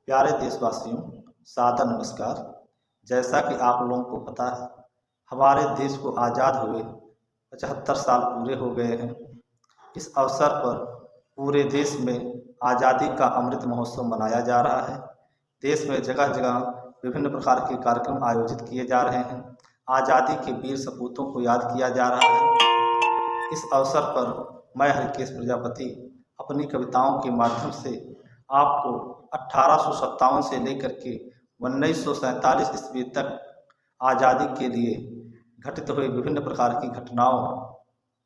प्यारे देशवासियों, सादर नमस्कार। जैसा कि आप लोगों को पता है, हमारे देश को आज़ाद हुए 75 साल पूरे हो गए हैं। इस अवसर पर पूरे देश में आज़ादी का अमृत महोत्सव मनाया जा रहा है। देश में जगह जगह विभिन्न प्रकार के कार्यक्रम आयोजित किए जा रहे हैं। आज़ादी के वीर सपूतों को याद किया जा रहा है। इस अवसर पर मैं हरिकेश प्रजापति अपनी कविताओं के माध्यम से आपको 1857 से लेकर के 1947 ईस्वी तक आज़ादी के लिए घटित हुए विभिन्न प्रकार की घटनाओं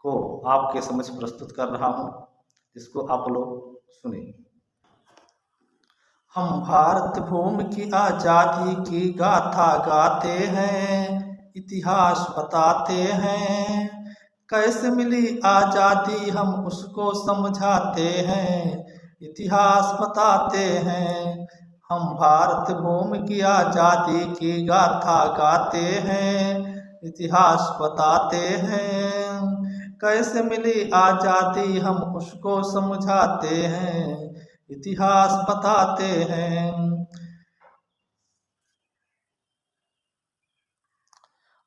को आपके समक्ष प्रस्तुत कर रहा हूँ, जिसको आप लोग सुने। हम भारत भूमि की आज़ादी की गाथा गाते हैं, इतिहास बताते हैं। कैसे मिली आज़ादी हम उसको समझाते हैं, इतिहास बताते हैं। हम भारत भूमि की आज़ादी की गाथा गाते हैं, इतिहास बताते हैं। कैसे मिली आज़ादी हम उसको समझाते हैं, इतिहास बताते हैं।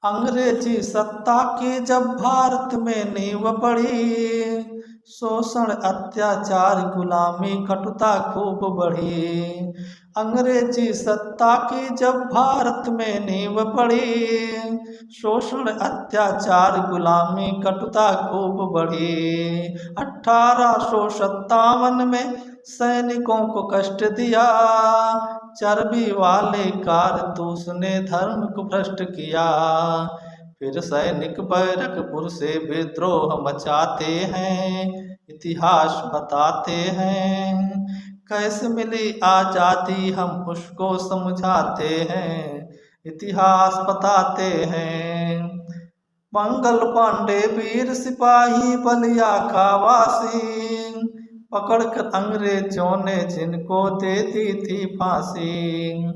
अंग्रेजी सत्ता की जब भारत में नींव पड़ी, शोषण अत्याचार गुलामी कटुता खूब बढ़ी। अंग्रेजी सत्ता की जब भारत में नींव पड़ी, शोषण अत्याचार गुलामी कटुता खूब बढ़ी। 1857 में सैनिकों को कष्ट दिया, चर्बी वाले कारतूस ने धर्म को भ्रष्ट किया। फिर सैनिक बैरकपुर से विद्रोह मचाते हैं, इतिहास बताते हैं। कैसे मिली आज़ादी हम उसको समझाते हैं, इतिहास बताते हैं। मंगल पांडे वीर सिपाही बलिया का वासी, पकड़कर अंग्रेजों ने जिनको दे दी थी फांसी।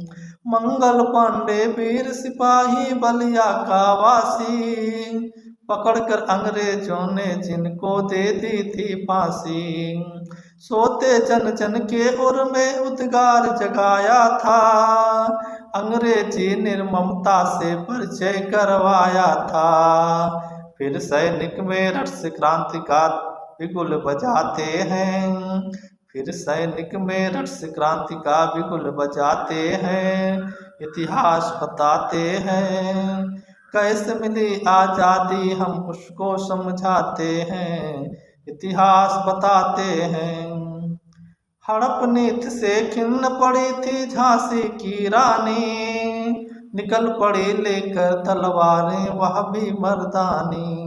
मंगल पांडे वीर सिपाही बलिया का वासी, पकड़कर अंग्रेजों ने जिनको दे दी थी फांसी। सोते जन जन के उर में उद्गार जगाया था, अंग्रेजी निर्ममता से परिचय करवाया था। फिर सैनिक मेरठ से क्रांति का बिगुल बजाते हैं, फिर सैनिक मेरठ से क्रांति का बिगुल बजाते हैं, इतिहास बताते हैं। कैसे मिली आज़ादी हम उसको समझाते हैं, इतिहास बताते हैं। हड़प नीति से खिन्न पड़ी थी झांसी की रानी, निकल पड़ी लेकर तलवारें वह भी मर्दानी।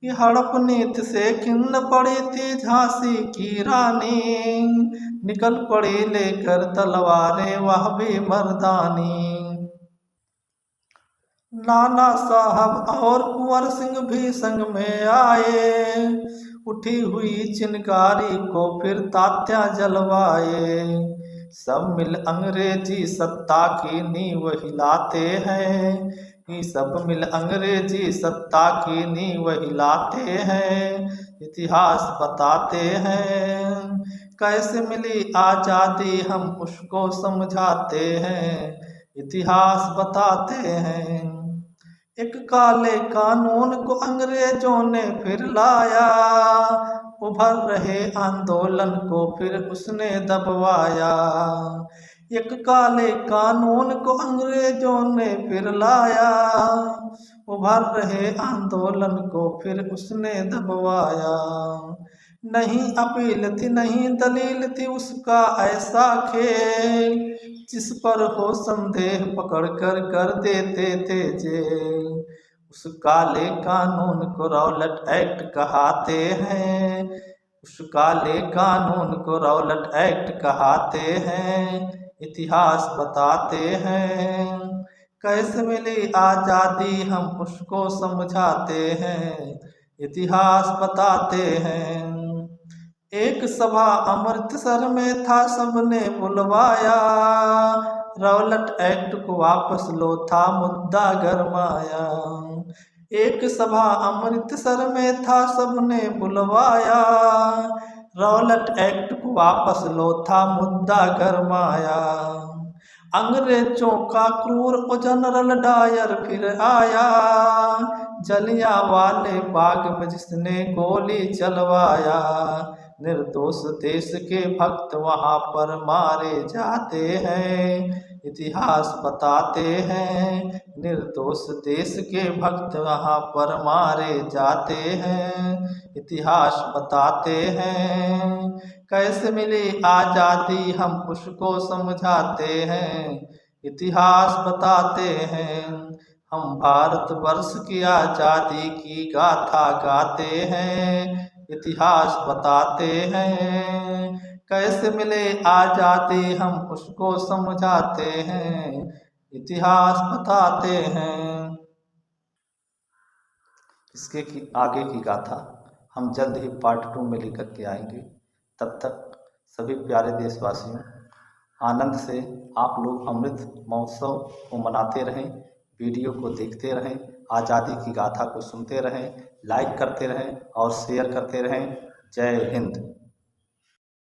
ये हड़प नीति से खिन्न पड़ी थी झांसी की रानी, निकल पड़ी लेकर तलवारें वह भी मर्दानी। नाना साहब और कुंवर सिंह भी संग में आए, उठी हुई चिनगारी को फिर तात्या जलवाए। सब मिल अंग्रेजी सत्ता की नींव हिलाते हैं, ये सब मिल अंग्रेजी सत्ता की नींव हिलाते हैं, इतिहास बताते हैं। कैसे मिली आज़ादी हम उसको समझाते हैं, इतिहास बताते हैं। एक काले कानून को अंग्रेजों ने फिर लाया, उभर रहे आंदोलन को फिर उसने दबवाया। एक काले कानून को अंग्रेजों ने फिर लाया, उभर रहे आंदोलन को फिर उसने दबवाया। नहीं अपील थी नहीं दलील थी उसका ऐसा खेल, जिस पर हो संदेह पकड़ कर देते थे जेल। उस काले कानून को रौलट एक्ट कहाते हैं, उस काले कानून को रौलट एक्ट कहाते हैं, इतिहास बताते हैं। कैसे मिली आज़ादी हम उसको समझाते हैं, इतिहास बताते हैं। एक सभा अमृतसर में था सबने बुलवाया, रौलट एक्ट को वापस लो था मुद्दा गरमाया। एक सभा अमृतसर में था सबने बुलवाया, रॉलेट एक्ट को वापस लो था मुद्दा गरमाया। अंग्रेजों का क्रूर और जनरल डायर फिर आया। जलियांवाले बाग में जिसने गोली चलवाया। निर्दोष देश के भक्त वहां पर मारे जाते हैं। इतिहास बताते हैं निर्दोष देश के भक्त वहां पर मारे जाते हैं। इतिहास बताते हैं कैसे मिली आज़ादी हम उसको समझाते हैं। इतिहास बताते हैं हम भारतवर्ष की आज़ादी की गाथा गाते हैं। इतिहास बताते हैं कैसे मिले आज़ादी हम उसको समझाते हैं। इतिहास बताते हैं। इसके की आगे की गाथा हम जल्द ही पार्ट 2 में लेकर के आएंगे। तब तक सभी प्यारे देशवासियों, आनंद से आप लोग अमृत महोत्सव को मनाते रहें, वीडियो को देखते रहें, आज़ादी की गाथा को सुनते रहें, लाइक करते रहें और शेयर करते रहें। जय हिंद।